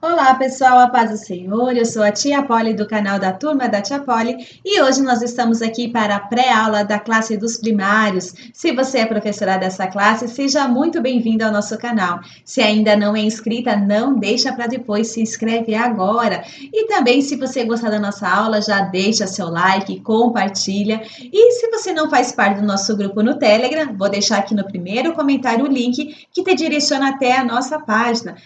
Olá, pessoal, a paz do Senhor. Eu sou a Tia Polly do canal da Turma da Tia Polly e hoje nós estamos aqui para a pré-aula da classe dos primários. Se você é professora dessa classe, seja muito bem-vindo ao nosso canal. Se ainda não é inscrita, não deixa para depois, se inscreve agora. E também, se você gostar da nossa aula, já deixa seu like, compartilha. E se você não faz parte do nosso grupo no Telegram, vou deixar aqui no primeiro comentário o link que te direciona até a nossa página.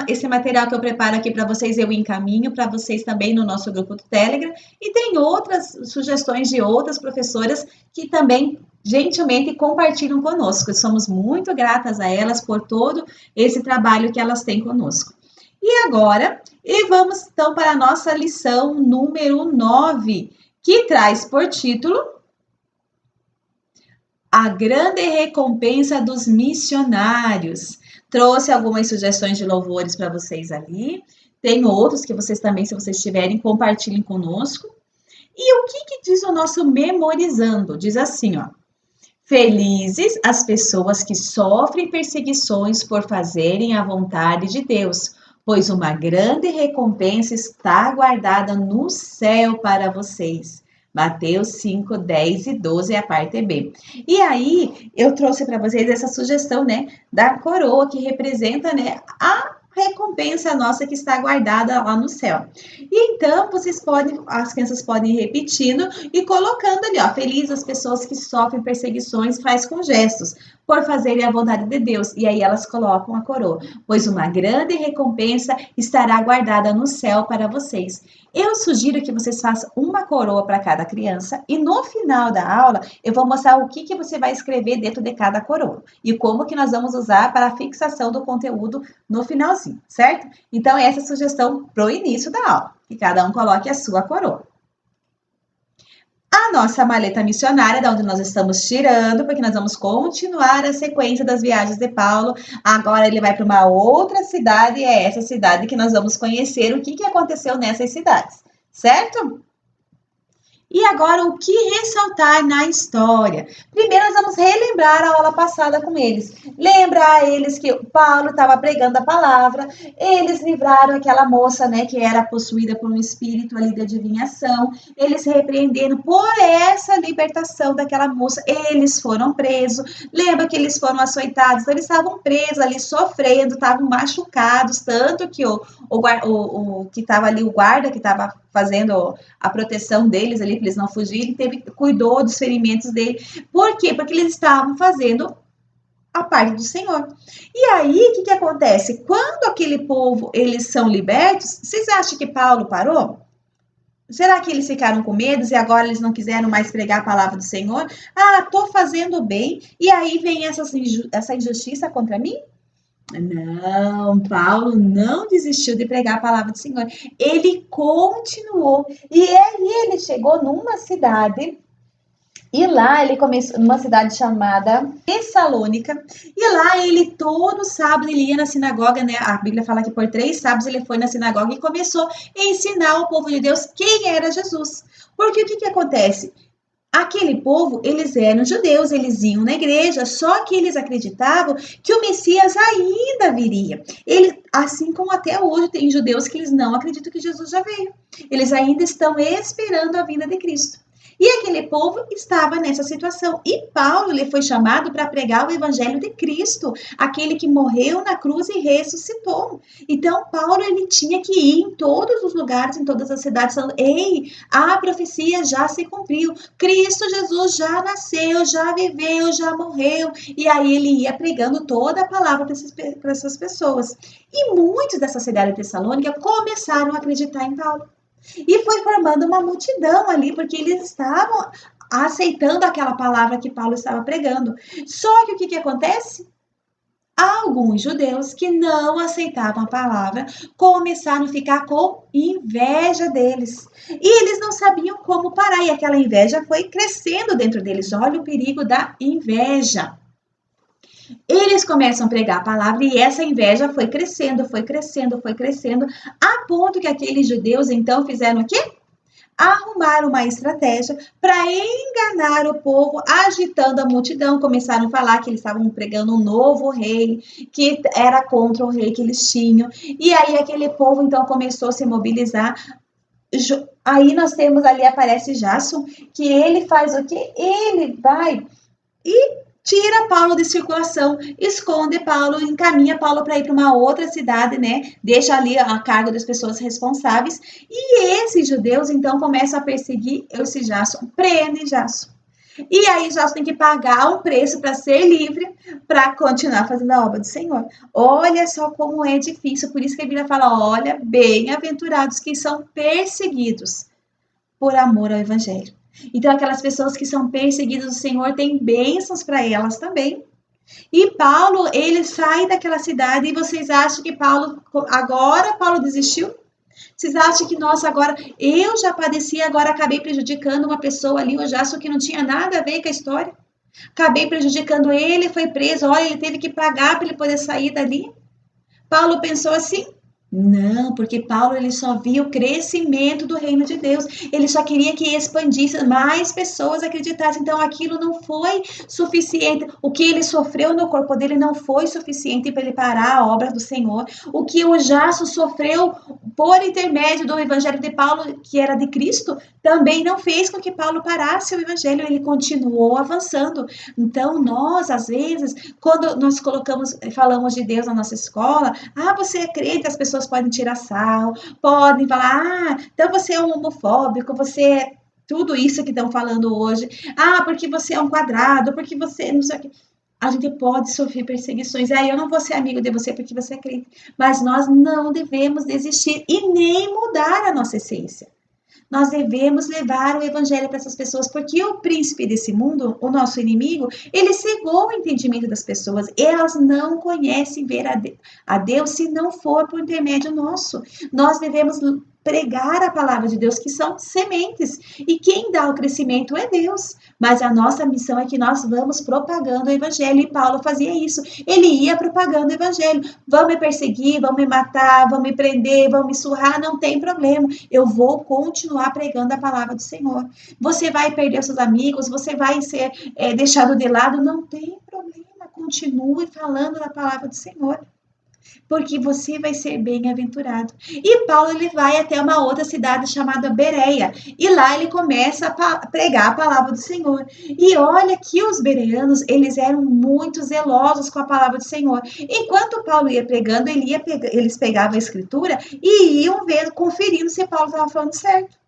Esse material que eu preparo aqui para vocês, eu encaminho para vocês também no nosso grupo do Telegram. E tem outras sugestões de outras professoras que também gentilmente compartilham conosco. Somos muito gratas a elas por todo esse trabalho que elas têm conosco. E agora, vamos então para a nossa lição número 9, que traz por título A Grande Recompensa dos Missionários. Trouxe algumas sugestões de louvores para vocês ali. Tem outros que vocês também, se vocês tiverem, compartilhem conosco. E o que diz o nosso memorizando? Diz assim, ó. Felizes as pessoas que sofrem perseguições por fazerem a vontade de Deus, pois uma grande recompensa está guardada no céu para vocês. Mateus 5, 10 e 12 é a parte B. E aí, eu trouxe para vocês essa sugestão, né, da coroa que representa, né, a recompensa nossa que está guardada lá no céu. E então, as crianças podem ir repetindo e colocando ali, ó, feliz as pessoas que sofrem perseguições, faz com gestos, por fazerem a vontade de Deus. E aí elas colocam a coroa, pois uma grande recompensa estará guardada no céu para vocês. Eu sugiro que vocês façam uma coroa para cada criança e no final da aula eu vou mostrar o que você vai escrever dentro de cada coroa e como que nós vamos usar para a fixação do conteúdo no finalzinho, certo? Então essa é a sugestão para o início da aula, que cada um coloque a sua coroa. A nossa maleta missionária, da onde nós estamos tirando, porque nós vamos continuar a sequência das viagens de Paulo. Agora ele vai para uma outra cidade, e é essa cidade que nós vamos conhecer o que aconteceu nessas cidades, certo? E agora, o que ressaltar na história? Primeiro, nós vamos relembrar a aula passada com eles. Lembrar eles que Paulo estava pregando a palavra, eles livraram aquela moça, né, que era possuída por um espírito ali de adivinhação, eles repreenderam por essa libertação daquela moça, eles foram presos. Lembra que eles foram açoitados, então eles estavam presos ali, sofrendo, estavam machucados, tanto que o que estava ali, o guarda que estava fazendo a proteção deles ali, para eles não fugirem, cuidou dos ferimentos dele. Por quê? Porque eles estavam fazendo a parte do Senhor. E aí, o que acontece? Quando aquele povo, eles são libertos, vocês acham que Paulo parou? Será que eles ficaram com medo e agora eles não quiseram mais pregar a palavra do Senhor? Ah, estou fazendo bem e aí vem essa injustiça contra mim? Não, Paulo não desistiu de pregar a palavra do Senhor. Ele continuou. E aí ele chegou numa cidade. E lá ele começou numa cidade chamada Tessalônica. E lá ele todo sábado ele ia na sinagoga, né? A Bíblia fala que por 3 sábados ele foi na sinagoga e começou a ensinar ao povo de Deus quem era Jesus. Porque o que acontece? Aquele povo, eles eram judeus, eles iam na igreja, só que eles acreditavam que o Messias ainda viria. Ele, assim como até hoje tem judeus que eles não acreditam que Jesus já veio. Eles ainda estão esperando a vinda de Cristo. E aquele povo estava nessa situação. E Paulo ele foi chamado para pregar o evangelho de Cristo, aquele que morreu na cruz e ressuscitou. Então Paulo ele tinha que ir em todos os lugares, em todas as cidades, falando: "Ei, a profecia já se cumpriu. Cristo Jesus já nasceu, já viveu, já morreu." E aí ele ia pregando toda a palavra para essas pessoas. E muitos dessa cidade de Tessalônica começaram a acreditar em Paulo. E foi formando uma multidão ali, porque eles estavam aceitando aquela palavra que Paulo estava pregando. Só que o que acontece? Alguns judeus que não aceitavam a palavra começaram a ficar com inveja deles. E eles não sabiam como parar, e aquela inveja foi crescendo dentro deles. Olha o perigo da inveja. Eles começam a pregar a palavra e essa inveja foi crescendo, foi crescendo, foi crescendo, a ponto que aqueles judeus então fizeram o quê? arrumaram uma estratégia para enganar o povo, agitando a multidão. Começaram a falar que eles estavam pregando um novo rei, que era contra o rei que eles tinham. E aí aquele povo então começou a se mobilizar. Aí nós temos ali, aparece Jason, que ele faz o quê? Ele vai e tira Paulo de circulação, esconde Paulo, encaminha Paulo para ir para uma outra cidade, né? Deixa ali a cargo das pessoas responsáveis. E esses judeus, então, começam a perseguir esse Jason, prende Jason. E aí Jason tem que pagar um preço para ser livre, para continuar fazendo a obra do Senhor. Olha só como é difícil, por isso que a Bíblia fala, olha, bem-aventurados que são perseguidos por amor ao Evangelho. Então, aquelas pessoas que são perseguidas do Senhor têm bênçãos para elas também. E Paulo, ele sai daquela cidade e vocês acham que agora Paulo desistiu? Vocês acham que, nossa, agora eu já padeci, agora acabei prejudicando uma pessoa ali, eu já só que não tinha nada a ver com a história? Acabei prejudicando ele, foi preso, olha, ele teve que pagar para ele poder sair dali. Paulo pensou assim? Não, porque Paulo ele só via o crescimento do reino de Deus. Ele só queria que expandisse, mais pessoas acreditassem. Então aquilo não foi suficiente. O que ele sofreu no corpo dele não foi suficiente para ele parar a obra do Senhor. O que o Jason sofreu por intermédio do evangelho de Paulo, que era de Cristo, também não fez com que Paulo parasse o evangelho. Ele continuou avançando. Então nós, às vezes, quando nós falamos de Deus na nossa escola, você é crente, as pessoas podem tirar sarro, podem falar, então você é um homofóbico, você é tudo isso que estão falando hoje, porque você é um quadrado, porque você não sei o que. A gente pode sofrer perseguições, eu não vou ser amigo de você porque você é crente, mas nós não devemos desistir e nem mudar a nossa essência. Nós devemos levar o evangelho para essas pessoas, porque o príncipe desse mundo, o nosso inimigo, ele cegou o entendimento das pessoas. Elas não conhecem ver a Deus se não for por intermédio nosso. Nós devemos pregar a palavra de Deus, que são sementes. E quem dá o crescimento é Deus. Mas a nossa missão é que nós vamos propagando o evangelho. E Paulo fazia isso. Ele ia propagando o evangelho. Vão me perseguir, vão me matar, vão me prender, vão me surrar, não tem problema. Eu vou continuar pregando a palavra do Senhor. Você vai perder os seus amigos, você vai ser deixado de lado, não tem problema. Continue falando da palavra do Senhor, porque você vai ser bem-aventurado. E Paulo ele vai até uma outra cidade chamada Bereia, e lá ele começa a pregar a palavra do Senhor. E olha que os bereanos, eles eram muito zelosos com a palavra do Senhor. Enquanto Paulo ia pregando, eles pegavam a escritura e iam ver, conferindo se Paulo estava falando certo.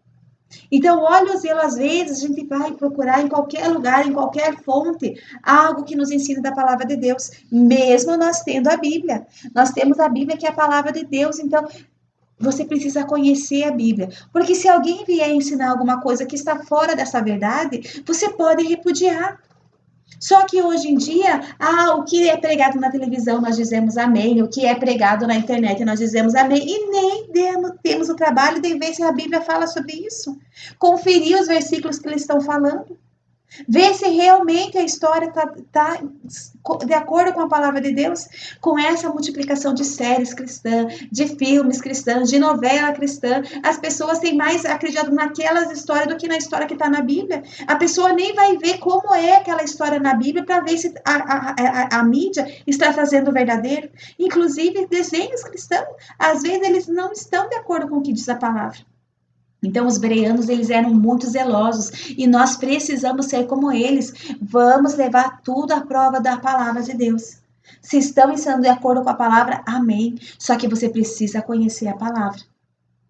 Então, olha o zelo, às vezes a gente vai procurar em qualquer lugar, em qualquer fonte, algo que nos ensine da palavra de Deus, mesmo nós tendo a Bíblia. Nós temos a Bíblia que é a palavra de Deus, então você precisa conhecer a Bíblia, porque se alguém vier ensinar alguma coisa que está fora dessa verdade, você pode repudiar. Só que hoje em dia, o que é pregado na televisão, nós dizemos amém. O que é pregado na internet, nós dizemos amém. E nem temos o trabalho de ver se a Bíblia fala sobre isso. Conferir os versículos que eles estão falando. Ver se realmente a história está de acordo com a palavra de Deus, com essa multiplicação de séries cristãs, de filmes cristãos, de novela cristã. As pessoas têm mais acreditado naquelas histórias do que na história que está na Bíblia. A pessoa nem vai ver como é aquela história na Bíblia para ver se a mídia está trazendo o verdadeiro. Inclusive, desenhos cristãos, às vezes eles não estão de acordo com o que diz a palavra. Então, os bereanos, eles eram muito zelosos e nós precisamos ser como eles. Vamos levar tudo à prova da palavra de Deus. Se estão ensinando de acordo com a palavra, amém. Só que você precisa conhecer a palavra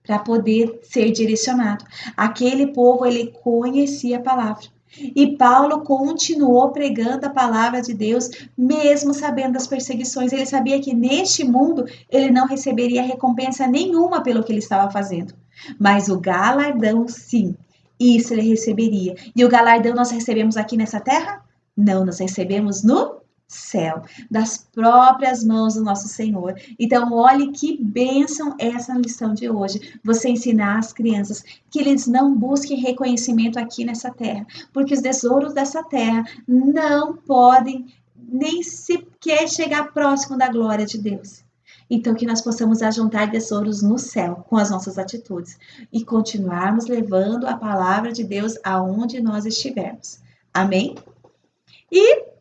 para poder ser direcionado. Aquele povo, ele conhecia a palavra. E Paulo continuou pregando a palavra de Deus, mesmo sabendo das perseguições. Ele sabia que neste mundo ele não receberia recompensa nenhuma pelo que ele estava fazendo. Mas o galardão, sim, isso ele receberia. E o galardão nós recebemos aqui nessa terra? Não, nós recebemos no céu, das próprias mãos do nosso Senhor. Então, olhe que bênção é essa lição de hoje. Você ensinar às crianças que eles não busquem reconhecimento aqui nessa terra, porque os tesouros dessa terra não podem nem sequer chegar próximo da glória de Deus. Então, que nós possamos ajuntar tesouros no céu com as nossas atitudes e continuarmos levando a palavra de Deus aonde nós estivermos. Amém? E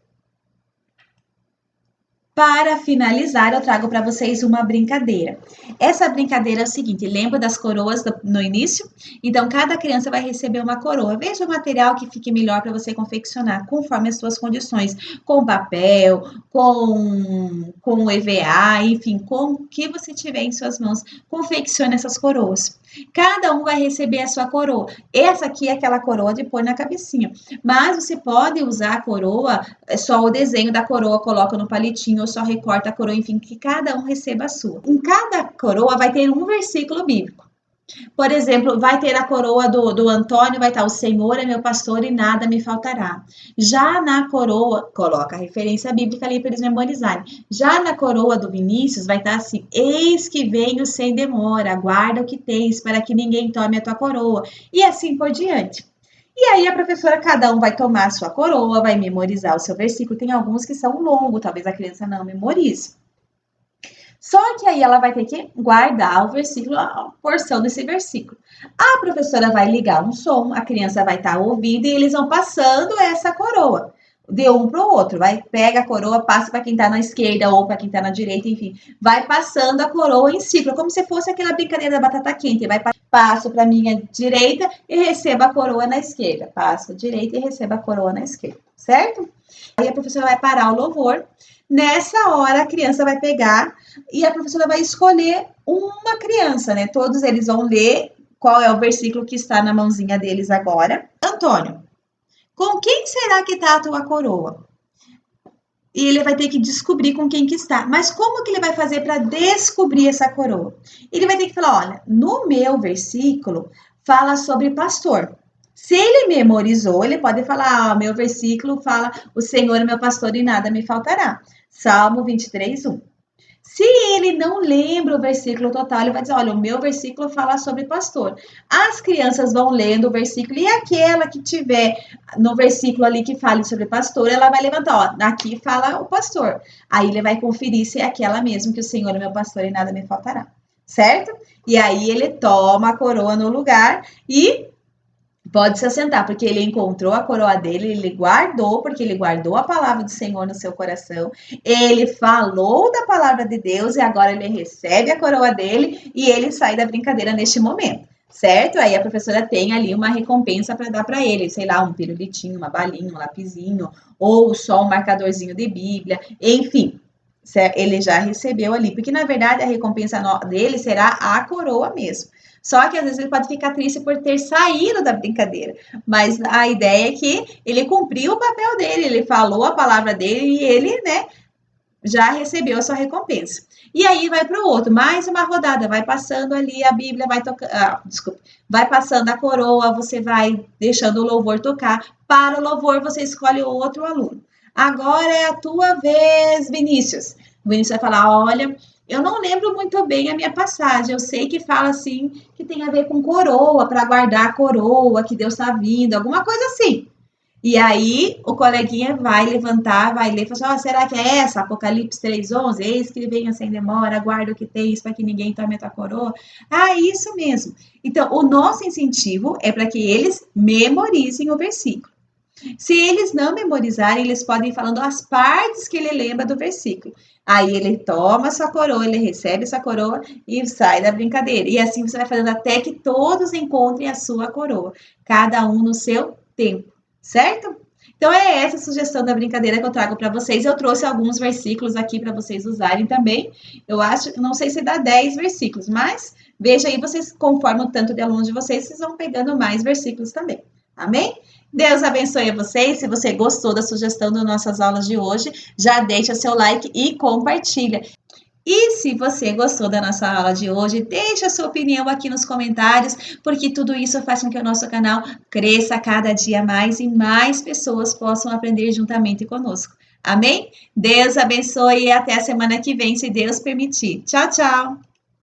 para finalizar, eu trago para vocês uma brincadeira. Essa brincadeira é o seguinte: lembra das coroas no início? Então, cada criança vai receber uma coroa. Veja o material que fique melhor para você confeccionar, conforme as suas condições. Com papel, com EVA, enfim, com o que você tiver em suas mãos. Confeccione essas coroas. Cada um vai receber a sua coroa. Essa aqui é aquela coroa de pôr na cabecinha. Mas você pode usar a coroa, só o desenho da coroa, coloca no palitinho, ou só recorta a coroa, enfim, que cada um receba a sua. Em cada coroa vai ter um versículo bíblico. Por exemplo, vai ter a coroa do Antônio, vai estar: o Senhor é meu pastor e nada me faltará. Já na coroa, coloca a referência bíblica ali para eles memorizarem. Já na coroa do Vinícius vai estar assim: eis que venho sem demora, guarda o que tens, para que ninguém tome a tua coroa. E assim por diante. E aí a professora, cada um vai tomar a sua coroa, vai memorizar o seu versículo. Tem alguns que são longos, talvez a criança não memorize. Só que aí ela vai ter que guardar o versículo, a porção desse versículo. A professora vai ligar um som, a criança vai estar ouvindo e eles vão passando essa coroa de um para o outro. Vai, pega a coroa, passa para quem está na esquerda ou para quem está na direita, enfim. Vai passando a coroa em ciclo, como se fosse aquela brincadeira da batata quente. Vai passo para a minha direita e receba a coroa na esquerda. Passo direita e receba a coroa na esquerda, certo? Aí a professora vai parar o louvor. Nessa hora, a criança vai pegar e a professora vai escolher uma criança, né? Todos eles vão ler qual é o versículo que está na mãozinha deles agora. Antônio, com quem será que está a tua coroa? E ele vai ter que descobrir com quem que está. Mas como que ele vai fazer para descobrir essa coroa? Ele vai ter que falar: olha, no meu versículo fala sobre pastor. Se ele memorizou, ele pode falar: meu versículo fala: o Senhor é meu pastor e nada me faltará. Salmo 23, 1. Se ele não lembra o versículo total, ele vai dizer: olha, o meu versículo fala sobre pastor. As crianças vão lendo o versículo e aquela que tiver no versículo ali que fale sobre pastor, ela vai levantar: ó, aqui fala o pastor. Aí ele vai conferir se é aquela mesmo, que o Senhor é meu pastor e nada me faltará. Certo? E aí ele toma a coroa no lugar e pode se assentar, porque ele encontrou a coroa dele, ele guardou, porque ele guardou a palavra do Senhor no seu coração, ele falou da palavra de Deus e agora ele recebe a coroa dele e ele sai da brincadeira neste momento, certo? Aí a professora tem ali uma recompensa para dar para ele, sei lá, um pirulitinho, uma balinha, um lapisinho, ou só um marcadorzinho de Bíblia, enfim. Ele já recebeu ali, porque na verdade a recompensa dele será a coroa mesmo. Só que às vezes ele pode ficar triste por ter saído da brincadeira, mas a ideia é que ele cumpriu o papel dele, ele falou a palavra dele e ele, né, já recebeu a sua recompensa. E aí vai para o outro, mais uma rodada, vai passando ali a Bíblia, vai tocando, vai passando a coroa, você vai deixando o louvor tocar. Para o louvor, você escolhe outro aluno. Agora é a tua vez, Vinícius. O Vinícius vai falar: olha, eu não lembro muito bem a minha passagem. Eu sei que fala assim, que tem a ver com coroa, para guardar a coroa, que Deus está vindo, alguma coisa assim. E aí o coleguinha vai levantar, vai ler e falar: será que é essa? Apocalipse 3:11, eis que ele venha sem demora, guarda o que tens para que ninguém tome a tua coroa. Ah, isso mesmo. Então, o nosso incentivo é para que eles memorizem o versículo. Se eles não memorizarem, eles podem ir falando as partes que ele lembra do versículo. Aí ele toma sua coroa, ele recebe essa coroa e sai da brincadeira. E assim você vai fazendo até que todos encontrem a sua coroa, cada um no seu tempo, certo? Então é essa a sugestão da brincadeira que eu trago para vocês. Eu trouxe alguns versículos aqui para vocês usarem também. Eu acho, não sei se dá 10 versículos, mas veja aí, vocês, conforme o tanto de alunos de vocês, vocês vão pegando mais versículos também. Amém? Deus abençoe a vocês. Se você gostou da sugestão das nossas aulas de hoje, já deixa seu like e compartilha. E se você gostou da nossa aula de hoje, deixa a sua opinião aqui nos comentários, porque tudo isso faz com que o nosso canal cresça cada dia mais e mais pessoas possam aprender juntamente conosco. Amém? Deus abençoe e até a semana que vem, se Deus permitir. Tchau, tchau!